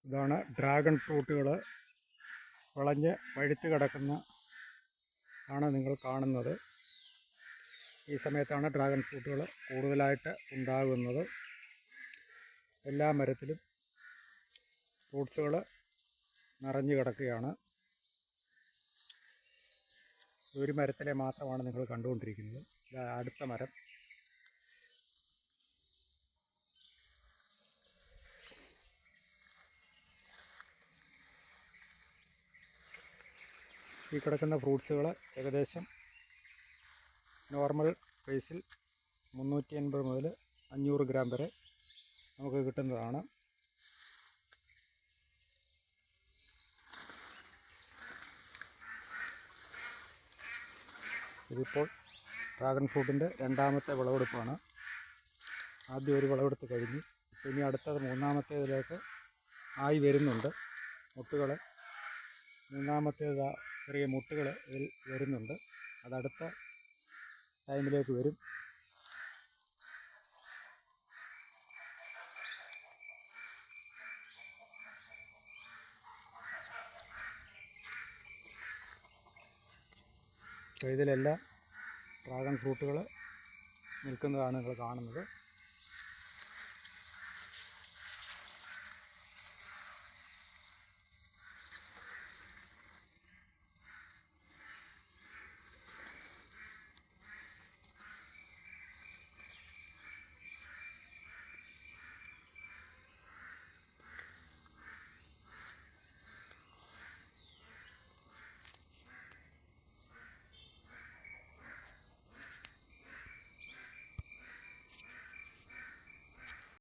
ഇതാണ് ഡ്രാഗൺ ഫ്രൂട്ടുകൾ വിളഞ്ഞ് പഴുത്ത് കിടക്കുന്ന ആണ് നിങ്ങൾ കാണുന്നത്. ഈ സമയത്താണ് ഡ്രാഗൺ ഫ്രൂട്ടുകൾ കൂടുതലായിട്ട് ഉണ്ടാകുന്നത്. എല്ലാ മരത്തിലും ഫ്രൂട്ട്സുകൾ നിറഞ്ഞു കിടക്കുകയാണ്. ഒരു മരത്തിലെ മാത്രമാണ് നിങ്ങൾ കണ്ടുകൊണ്ടിരിക്കുന്നത്. അടുത്ത മരം ഈ കിടക്കുന്ന ഫ്രൂട്ട്സുകൾ ഏകദേശം നോർമൽ പ്രൈസിൽ 350 മുതൽ 500 ഗ്രാം വരെ നമുക്ക് കിട്ടുന്നതാണ്. ഇതിപ്പോൾ ഡ്രാഗൺ ഫ്രൂട്ടിൻ്റെ രണ്ടാമത്തെ വിളവെടുപ്പാണ്. ആദ്യം ഒരു വിളവെടുത്ത് കഴിഞ്ഞു. ഇപ്പോൾ ഇനി അടുത്തത് മൂന്നാമത്തേതിലേക്ക് ആയി വരുന്നുണ്ട്. മുട്ടുകൾ മൂന്നാമത്തേത് ചെറിയ മുട്ടുകൾ ഇതിൽ വരുന്നുണ്ട്. അതടുത്ത ടൈമിലേക്ക് വരും. ഇതിലെല്ലാം ഡ്രാഗൺ ഫ്രൂട്ടുകൾ നിൽക്കുന്നതാണ് നിങ്ങൾ കാണുന്നത്.